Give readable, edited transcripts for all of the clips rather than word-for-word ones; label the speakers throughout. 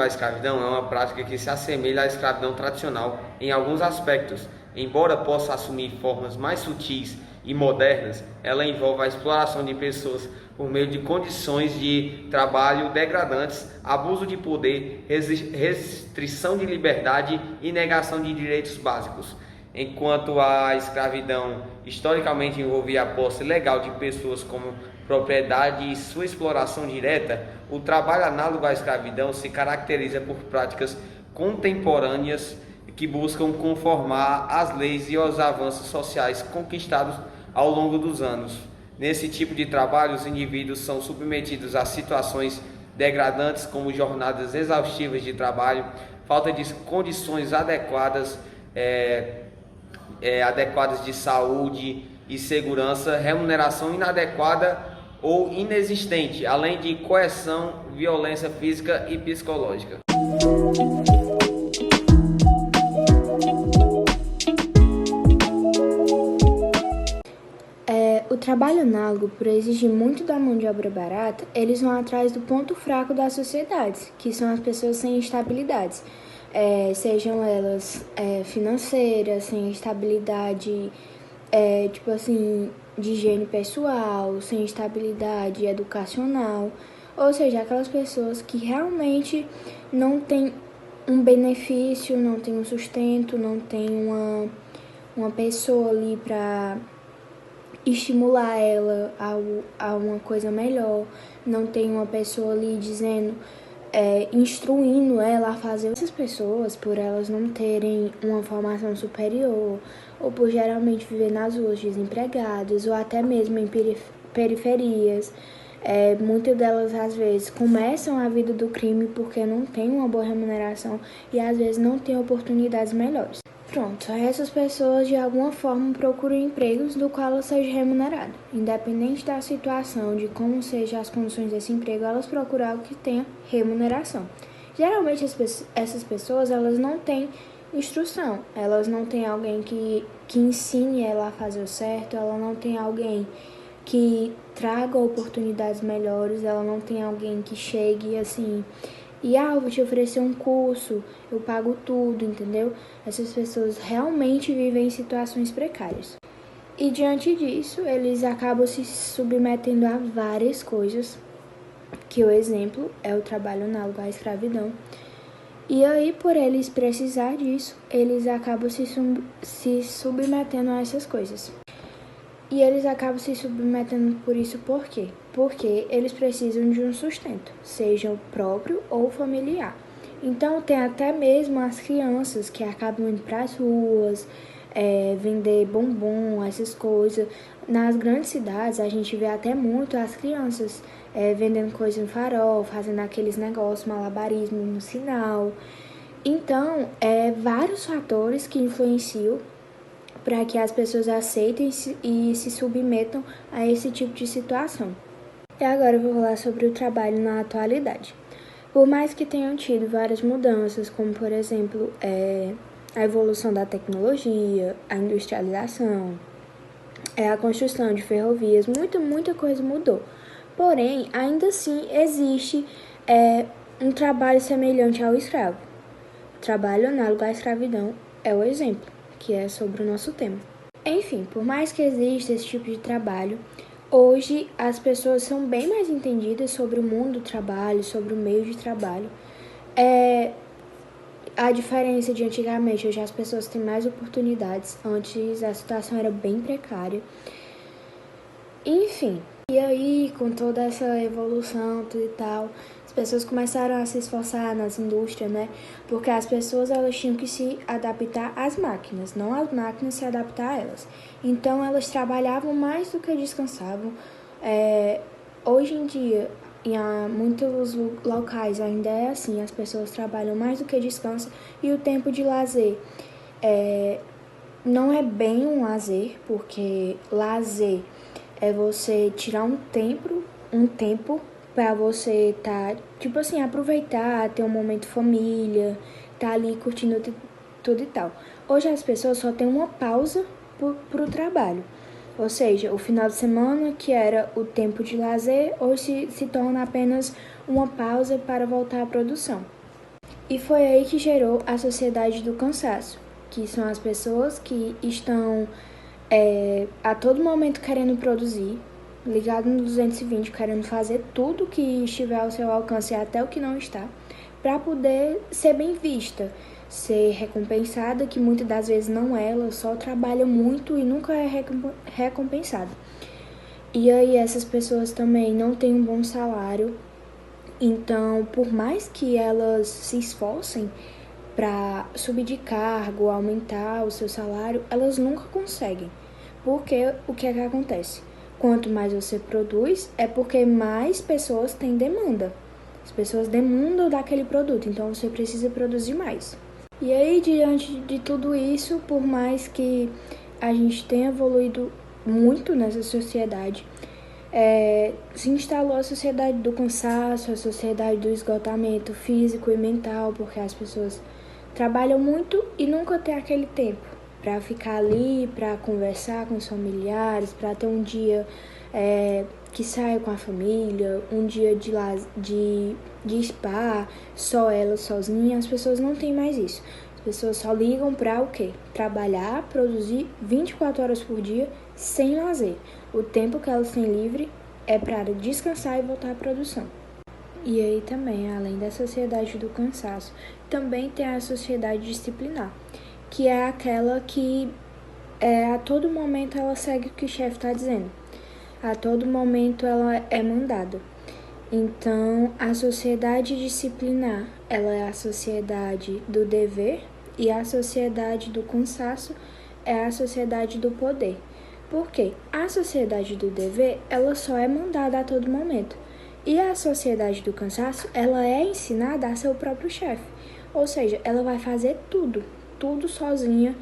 Speaker 1: à escravidão é uma prática que se assemelha à escravidão tradicional em alguns aspectos. Embora possa assumir formas mais sutis e modernas, ela envolve a exploração de pessoas por meio de condições de trabalho degradantes, abuso de poder, restrição de liberdade e negação de direitos básicos. Enquanto a escravidão historicamente envolvia a posse legal de pessoas como propriedade e sua exploração direta, o trabalho análogo à escravidão se caracteriza por práticas contemporâneas que buscam conformar as leis e os avanços sociais conquistados ao longo dos anos. Nesse tipo de trabalho, os indivíduos são submetidos a situações degradantes como jornadas exaustivas de trabalho, falta de condições adequadas de saúde e segurança, remuneração inadequada ou inexistente, além de coerção, violência física e psicológica.
Speaker 2: O trabalho análogo, por exigir muito da mão de obra barata, eles vão atrás do ponto fraco das sociedades, que são as pessoas sem estabilidades, sejam elas financeiras, sem estabilidade, de higiene pessoal, sem estabilidade educacional, ou seja, aquelas pessoas que realmente não têm um benefício, não têm um sustento, não têm uma pessoa ali para estimular ela a uma coisa melhor, não tem uma pessoa ali dizendo, instruindo ela a fazer. Essas pessoas, por elas não terem uma formação superior, ou por geralmente viver nas ruas desempregadas, ou até mesmo em periferias, muitas delas às vezes começam a vida do crime porque não tem uma boa remuneração e às vezes não tem oportunidades melhores. Pronto, essas pessoas de alguma forma procuram empregos do qual elas sejam remuneradas. Independente da situação, de como sejam as condições desse emprego, elas procuram algo que tenha remuneração. Geralmente essas pessoas elas não têm instrução, elas não têm alguém que ensine ela a fazer o certo, ela não tem alguém que traga oportunidades melhores, ela não tem alguém que chegue assim e eu vou te oferecer um curso, eu pago tudo, entendeu? Essas pessoas realmente vivem em situações precárias. E diante disso, eles acabam se submetendo a várias coisas, que o exemplo é o trabalho análogo à escravidão. E aí, por eles precisar disso, eles acabam se submetendo a essas coisas. E eles acabam se submetendo por isso por quê? Porque eles precisam de um sustento, seja o próprio ou familiar. Então tem até mesmo as crianças que acabam indo para as ruas, vender bombom, essas coisas. Nas grandes cidades a gente vê até muito as crianças vendendo coisa no farol, fazendo aqueles negócios, malabarismo no sinal. Então, vários fatores que influenciam para que as pessoas aceitem e se submetam a esse tipo de situação. E agora eu vou falar sobre o trabalho na atualidade. Por mais que tenham tido várias mudanças, como por exemplo a evolução da tecnologia, a industrialização, a construção de ferrovias, muita coisa mudou. Porém, ainda assim existe um trabalho semelhante ao escravo. O trabalho análogo à escravidão é o exemplo, que é sobre o nosso tema. Enfim, por mais que exista esse tipo de trabalho, hoje as pessoas são bem mais entendidas sobre o mundo do trabalho, sobre o meio de trabalho. A diferença de antigamente, hoje as pessoas têm mais oportunidades, antes a situação era bem precária. Enfim, e aí com toda essa evolução tudo e tal, as pessoas começaram a se esforçar nas indústrias, né? Porque as pessoas elas tinham que se adaptar às máquinas, não as máquinas se adaptar a elas. Então elas trabalhavam mais do que descansavam. Hoje em dia, em muitos locais ainda é assim, as pessoas trabalham mais do que descansam e o tempo de lazer não é bem um lazer, porque lazer é você tirar um tempo para você aproveitar, ter um momento família, tá ali curtindo tudo e tal. Hoje as pessoas só têm uma pausa pro trabalho. Ou seja, o final de semana, que era o tempo de lazer, hoje se torna apenas uma pausa para voltar à produção. E foi aí que gerou a sociedade do cansaço, que são as pessoas que estão a todo momento querendo produzir, ligado no 220, querendo fazer tudo que estiver ao seu alcance e até o que não está, para poder ser bem vista, ser recompensada, que muitas das vezes não é, ela só trabalha muito e nunca é recompensada. E aí essas pessoas também não têm um bom salário, então por mais que elas se esforcem para subir de cargo, aumentar o seu salário, elas nunca conseguem. Porque o que é que acontece? Quanto mais você produz, é porque mais pessoas têm demanda. As pessoas demandam daquele produto, então você precisa produzir mais. E aí, diante de tudo isso, por mais que a gente tenha evoluído muito nessa sociedade, se instalou a sociedade do cansaço, a sociedade do esgotamento físico e mental, porque as pessoas trabalham muito e nunca tem aquele tempo para ficar ali, para conversar com os familiares, para ter um dia que saia com a família, um dia de spa, só ela sozinha. As pessoas não têm mais isso. As pessoas só ligam para o quê? Trabalhar, produzir 24 horas por dia sem lazer. O tempo que elas têm livre é para descansar e voltar à produção. E aí também, além da sociedade do cansaço, também tem a sociedade disciplinar, que é aquela que a todo momento ela segue o que o chefe está dizendo. A todo momento ela é mandada. Então, a sociedade disciplinar, ela é a sociedade do dever, e a sociedade do cansaço é a sociedade do poder. Por quê? A sociedade do dever, ela só é mandada a todo momento. E a sociedade do cansaço, ela é ensinada a ser o próprio chefe. Ou seja, ela vai fazer tudo sozinha,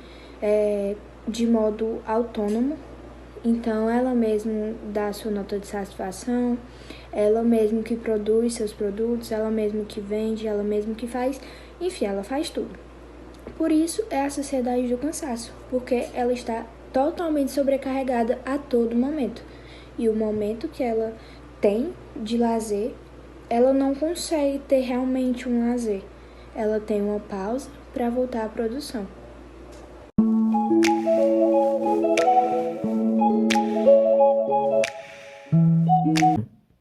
Speaker 2: de modo autônomo. Então, ela mesma dá a sua nota de satisfação, ela mesma que produz seus produtos, ela mesma que vende, ela mesma que faz, enfim, ela faz tudo. Por isso, é a sociedade do cansaço, porque ela está totalmente sobrecarregada a todo momento. E o momento que ela tem de lazer, ela não consegue ter realmente um lazer. Ela tem uma pausa para voltar à produção.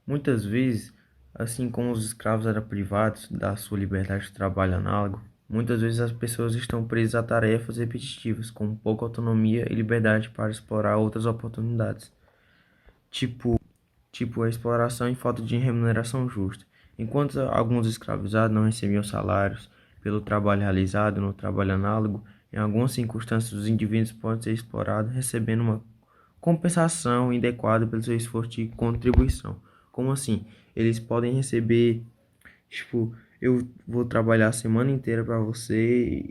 Speaker 1: Muitas vezes, assim como os escravos eram privados da sua liberdade de trabalho análogo, muitas vezes as pessoas estão presas a tarefas repetitivas, com pouca autonomia e liberdade para explorar outras oportunidades, tipo a exploração e falta de remuneração justa. Enquanto alguns escravizados não recebiam salários pelo trabalho realizado no trabalho análogo, em algumas circunstâncias os indivíduos podem ser explorados recebendo uma compensação adequada pelo seu esforço de contribuição. Como assim? Eles podem receber, tipo, eu vou trabalhar a semana inteira para você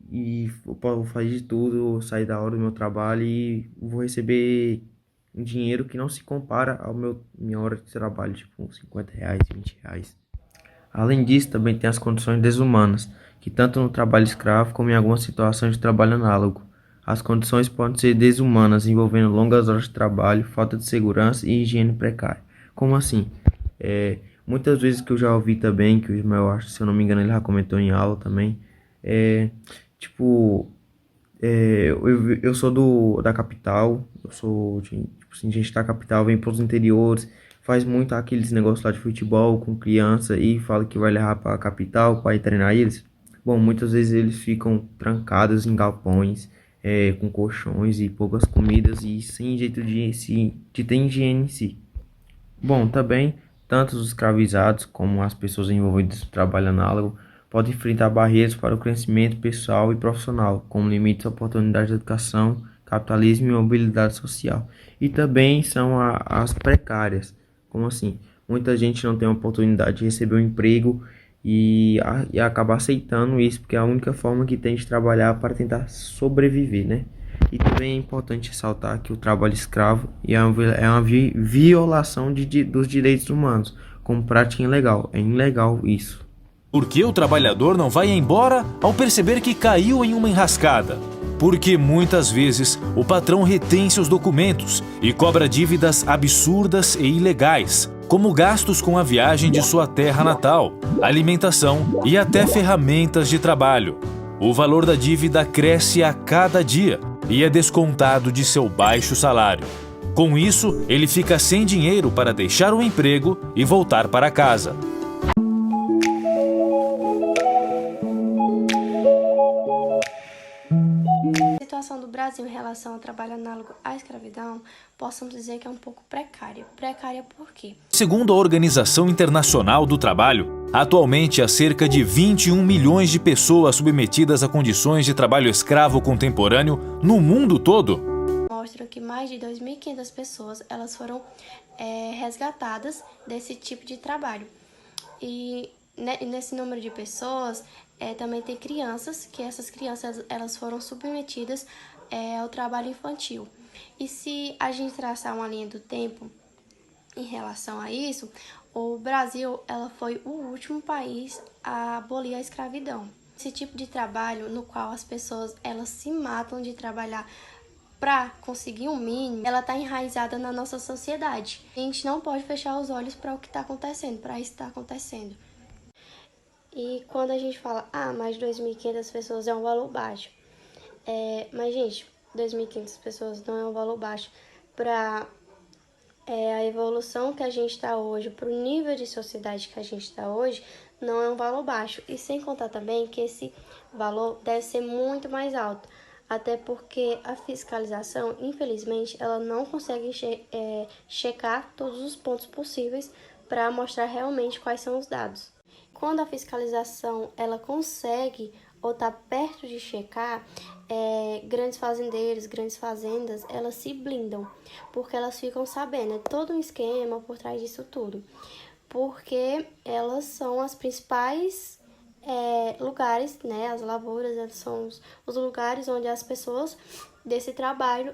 Speaker 1: e vou fazer de tudo, sair da hora do meu trabalho e vou receber um dinheiro que não se compara ao minha hora de trabalho, tipo, R$ 50, R$ 20. Além disso, também tem as condições desumanas, que tanto no trabalho escravo como em algumas situações de trabalho análogo. As condições podem ser desumanas, envolvendo longas horas de trabalho, falta de segurança e higiene precária. Como assim? Muitas vezes que eu já ouvi também, que o Ismael, acho, se eu não me engano, ele já comentou em aula também, eu sou da capital, eu sou, tipo assim, gente da capital, vem para os interiores, faz muito aqueles negócios lá de futebol com criança e fala que vai levar para a capital para ir treinar eles. Bom, muitas vezes eles ficam trancados em galpões, com colchões e poucas comidas e sem jeito de ter higiene em si. Bom, também, tanto os escravizados como as pessoas envolvidas no trabalho análogo podem enfrentar barreiras para o crescimento pessoal e profissional, como limites à oportunidade de educação, capitalismo e mobilidade social. E também são as precárias, como assim? Muita gente não tem a oportunidade de receber um emprego e acaba aceitando isso, porque é a única forma que tem de trabalhar para tentar sobreviver, né? E também é importante ressaltar que o trabalho escravo é uma violação dos direitos humanos, como prática ilegal. É ilegal isso.
Speaker 3: Por que o trabalhador não vai embora ao perceber que caiu em uma enrascada? Porque muitas vezes o patrão retém seus documentos e cobra dívidas absurdas e ilegais. como gastos com a viagem de sua terra natal, alimentação e até ferramentas de trabalho. O valor da dívida cresce a cada dia e é descontado de seu baixo salário. Com isso, ele fica sem dinheiro para deixar o emprego e voltar para casa.
Speaker 4: A situação do Brasil em relação ao trabalho análogo à escravidão, possamos dizer que é um pouco precária. Precária por quê?
Speaker 3: Segundo a Organização Internacional do Trabalho, atualmente há cerca de 21 milhões de pessoas submetidas a condições de trabalho escravo contemporâneo no mundo todo.
Speaker 4: Mostram que mais de 2.500 pessoas elas foram resgatadas desse tipo de trabalho. E nesse número de pessoas também tem crianças, que essas crianças elas foram submetidas ao trabalho infantil. E se a gente traçar uma linha do tempo em relação a isso, o Brasil ela foi o último país a abolir a escravidão. Esse tipo de trabalho no qual as pessoas elas se matam de trabalhar para conseguir um mínimo, ela está enraizada na nossa sociedade. A gente não pode fechar os olhos para o que está acontecendo, para isso que está acontecendo. E quando a gente fala, mais de 2.500 pessoas é um valor baixo. Mas, gente, 2.500 pessoas não é um valor baixo para a evolução que a gente está hoje, para o nível de sociedade que a gente está hoje, não é um valor baixo. E sem contar também que esse valor deve ser muito mais alto. Até porque a fiscalização, infelizmente, ela não consegue checar todos os pontos possíveis para mostrar realmente quais são os dados. Quando a fiscalização ela consegue ou está perto de checar, grandes fazendeiros, grandes fazendas, elas se blindam, porque elas ficam sabendo, todo um esquema por trás disso tudo. Porque elas são as principais lugares, né, as lavouras, elas são os lugares onde as pessoas desse trabalho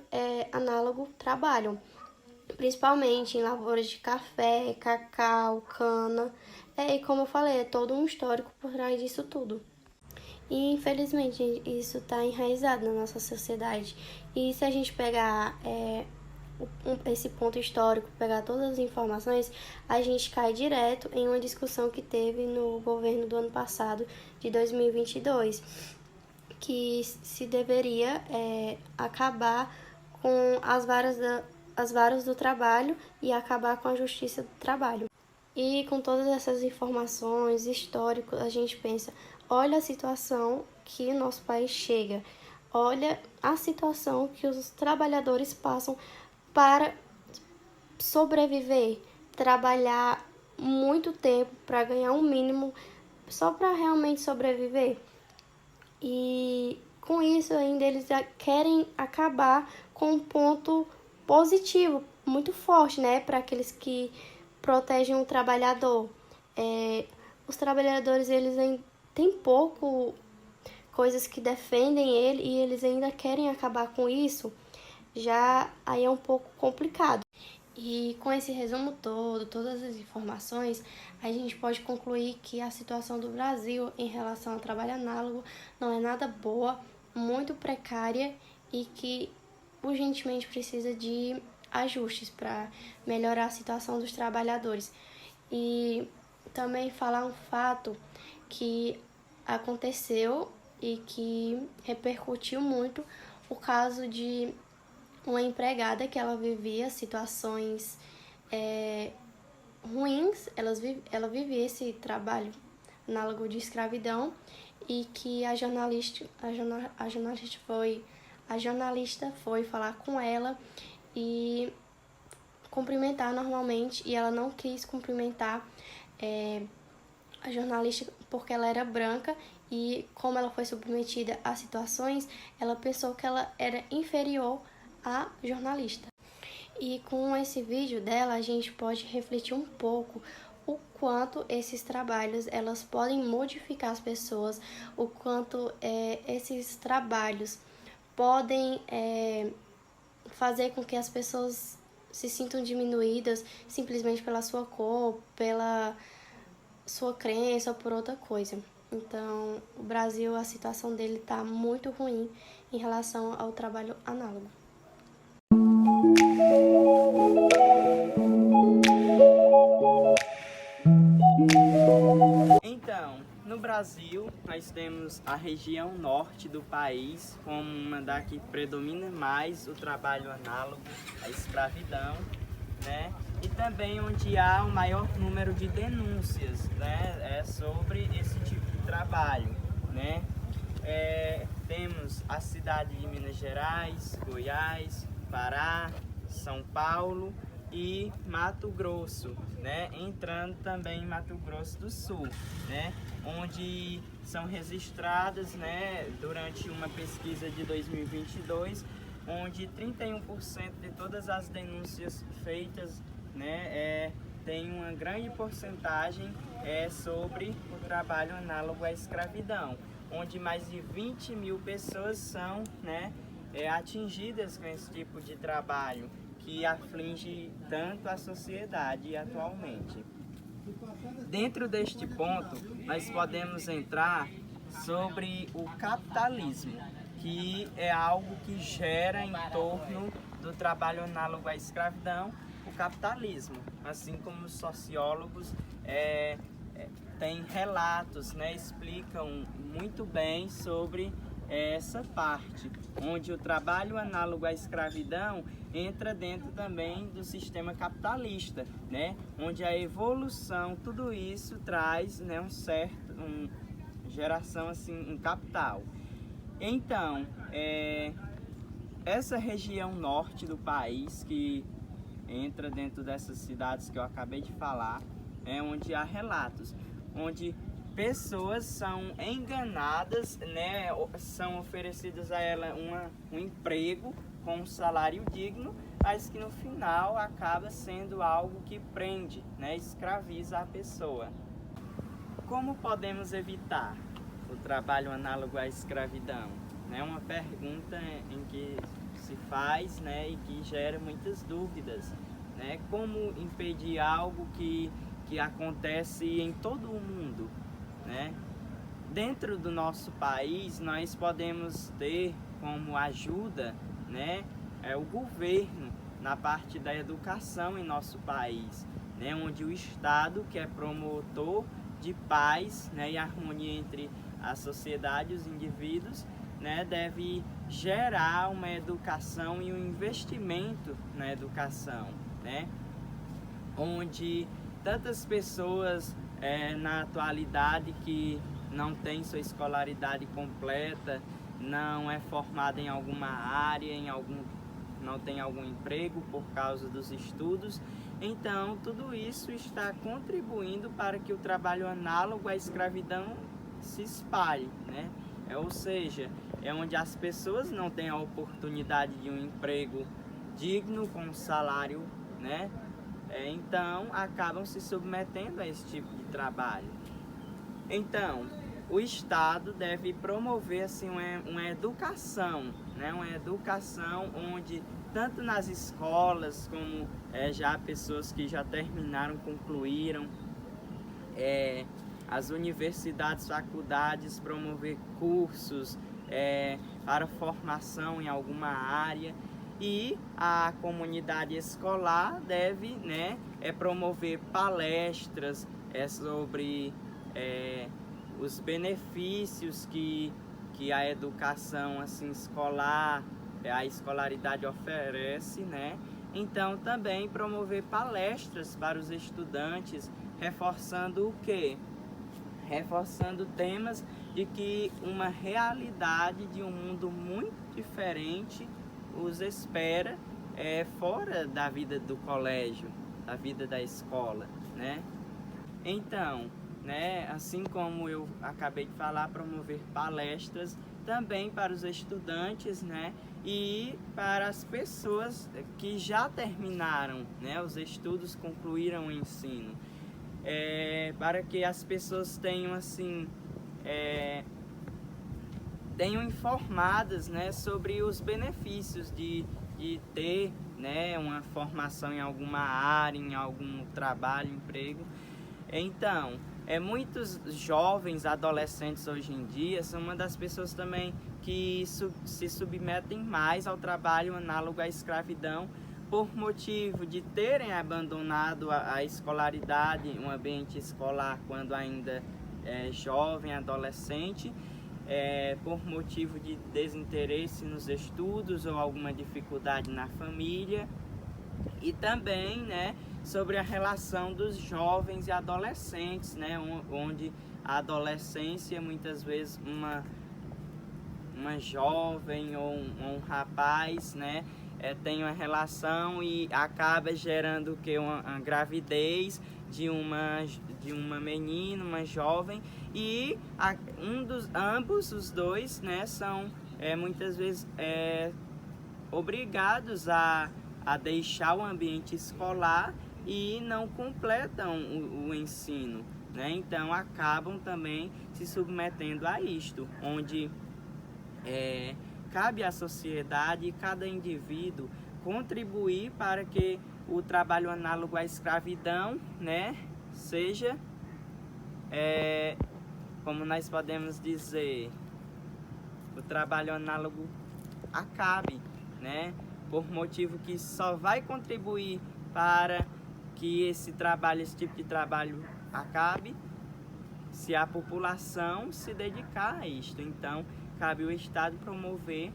Speaker 4: análogo trabalham. Principalmente em lavouras de café, cacau, cana. E como eu falei, é todo um histórico por trás disso tudo. E infelizmente isso está enraizado na nossa sociedade. E se a gente pegar esse ponto histórico, pegar todas as informações, a gente cai direto em uma discussão que teve no governo do ano passado, de 2022, que se deveria acabar com as varas do trabalho e acabar com a justiça do trabalho. E com todas essas informações históricas, a gente pensa, olha a situação que o nosso país chega, olha a situação que os trabalhadores passam para sobreviver, trabalhar muito tempo para ganhar um mínimo só para realmente sobreviver. E com isso ainda eles querem acabar com um ponto positivo, muito forte, né, para aqueles que protegem o trabalhador. Os trabalhadores, eles ainda têm pouco coisas que defendem ele e eles ainda querem acabar com isso, já aí é um pouco complicado. E com esse resumo todo, todas as informações, a gente pode concluir que a situação do Brasil em relação ao trabalho análogo não é nada boa, muito precária e que urgentemente precisa de ajustes para melhorar a situação dos trabalhadores. E também falar um fato que aconteceu e que repercutiu muito, o caso de uma empregada que ela vivia situações ruins, ela vivia esse trabalho análogo de escravidão e que a jornalista foi falar com ela e cumprimentar normalmente, e ela não quis cumprimentar a jornalista porque ela era branca e como ela foi submetida a situações, ela pensou que ela era inferior à jornalista. E com esse vídeo dela, a gente pode refletir um pouco o quanto esses trabalhos elas podem modificar as pessoas, o quanto esses trabalhos podem fazer com que as pessoas se sintam diminuídas simplesmente pela sua cor, pela sua crença ou por outra coisa. Então, o Brasil, a situação dele está muito ruim em relação ao trabalho análogo.
Speaker 5: Brasil, nós temos a região norte do país como uma da que predomina mais o trabalho análogo à escravidão, né? E também onde há o maior número de denúncias, né, sobre esse tipo de trabalho, né? Temos a cidade de Minas Gerais, Goiás, Pará, São Paulo e Mato Grosso, né? Entrando também em Mato Grosso do Sul, né? Onde são registradas, né, durante uma pesquisa de 2022, onde 31% de todas as denúncias feitas, né, tem uma grande porcentagem sobre o trabalho análogo à escravidão, onde mais de 20 mil pessoas são, né, atingidas com esse tipo de trabalho que aflige tanto a sociedade atualmente. Dentro deste ponto, nós podemos entrar sobre o capitalismo, que é algo que gera em torno do trabalho análogo à escravidão, o capitalismo, assim como os sociólogos têm relatos, né, explicam muito bem sobre essa parte, onde o trabalho análogo à escravidão entra dentro também do sistema capitalista, né, onde a evolução, tudo isso traz, né, geração assim, um capital. Então, essa região norte do país, que entra dentro dessas cidades que eu acabei de falar, onde há relatos, onde pessoas são enganadas, né, são oferecidas a ela um emprego com um salário digno, mas que no final acaba sendo algo que prende, né, escraviza a pessoa. Como podemos evitar o trabalho análogo à escravidão? É uma pergunta em que se faz, né, e que gera muitas dúvidas, né? Como impedir algo que acontece em todo o mundo, né? Dentro do nosso país, nós podemos ter como ajuda, né, o governo na parte da educação em nosso país, né, onde o Estado, que é promotor de paz, né, e harmonia entre a sociedade e os indivíduos, né, deve gerar uma educação e um investimento na educação, né, onde tantas pessoas na atualidade que não tem sua escolaridade completa, não é formada em alguma área, não tem algum emprego por causa dos estudos. Então, tudo isso está contribuindo para que o trabalho análogo à escravidão se espalhe, né? Ou seja, é onde as pessoas não têm a oportunidade de um emprego digno, com um salário, né? Então, acabam se submetendo a esse tipo de trabalho. Então, o Estado deve promover assim, uma educação, né? Uma educação onde, tanto nas escolas, como já pessoas que já terminaram, concluíram, as universidades, faculdades, promover cursos para formação em alguma área, e a comunidade escolar deve, né, promover palestras sobre os benefícios que a educação assim, escolar, a escolaridade oferece, né? Então também promover palestras para os estudantes, reforçando o quê? Reforçando temas de que uma realidade de um mundo muito diferente os espera fora da vida do colégio, da vida da escola, né? Então, né, assim como eu acabei de falar, promover palestras também para os estudantes, né, e para as pessoas que já terminaram, né, os estudos, concluíram o ensino, para que as pessoas tenham assim tenham informadas, né, sobre os benefícios de ter, né, uma formação em alguma área, em algum trabalho, emprego. Então, muitos jovens, adolescentes hoje em dia, são uma das pessoas também que se submetem mais ao trabalho análogo à escravidão, por motivo de terem abandonado a escolaridade, um ambiente escolar, quando ainda jovem, adolescente, por motivo de desinteresse nos estudos ou alguma dificuldade na família. E também, né, sobre a relação dos jovens e adolescentes, né, onde a adolescência, muitas vezes, uma jovem ou um rapaz, né, tem uma relação e acaba gerando uma gravidez de uma menina, uma jovem, e ambos os dois, né, são muitas vezes obrigados a deixar o ambiente escolar e não completam o ensino, né? Então acabam também se submetendo a isto, onde cabe à sociedade e cada indivíduo contribuir para que o trabalho análogo à escravidão, né, seja, como nós podemos dizer, o trabalho análogo acabe, né, por motivo que só vai contribuir para que esse tipo de trabalho acabe se a população se dedicar a isto. Então, cabe ao Estado promover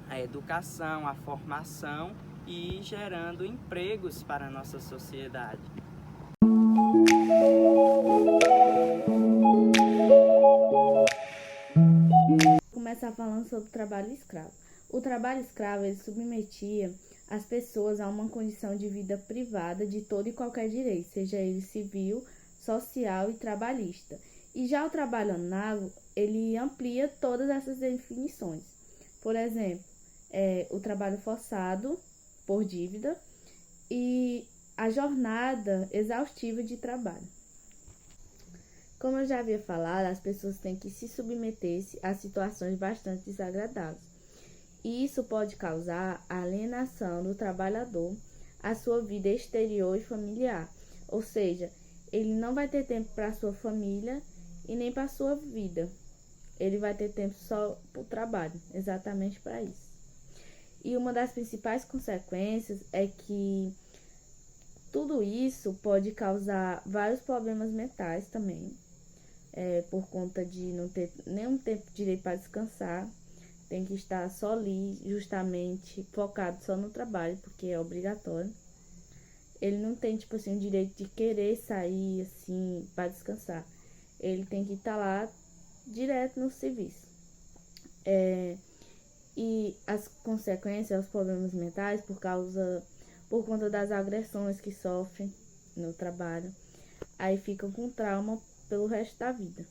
Speaker 5: a educação, a formação e gerando empregos para a nossa sociedade.
Speaker 6: Começar falando sobre o trabalho escravo. O trabalho escravo ele submetia as pessoas a uma condição de vida privada de todo e qualquer direito, seja ele civil, social e trabalhista. E já o trabalho análogo, ele amplia todas essas definições. Por exemplo, o trabalho forçado por dívida e a jornada exaustiva de trabalho. Como eu já havia falado, as pessoas têm que se submeter a situações bastante desagradáveis. E isso pode causar a alienação do trabalhador à sua vida exterior e familiar. Ou seja, ele não vai ter tempo para a sua família e nem para a sua vida. Ele vai ter tempo só para o trabalho, exatamente para isso. E uma das principais consequências é que tudo isso pode causar vários problemas mentais também, por conta de não ter nenhum tempo direito para descansar. Tem que estar só ali, justamente focado só no trabalho, porque é obrigatório. Ele não tem, tipo assim, o direito de querer sair, assim, para descansar. Ele tem que estar lá direto no serviço. E as consequências, os problemas mentais, por conta das agressões que sofrem no trabalho, aí ficam com trauma pelo resto da vida.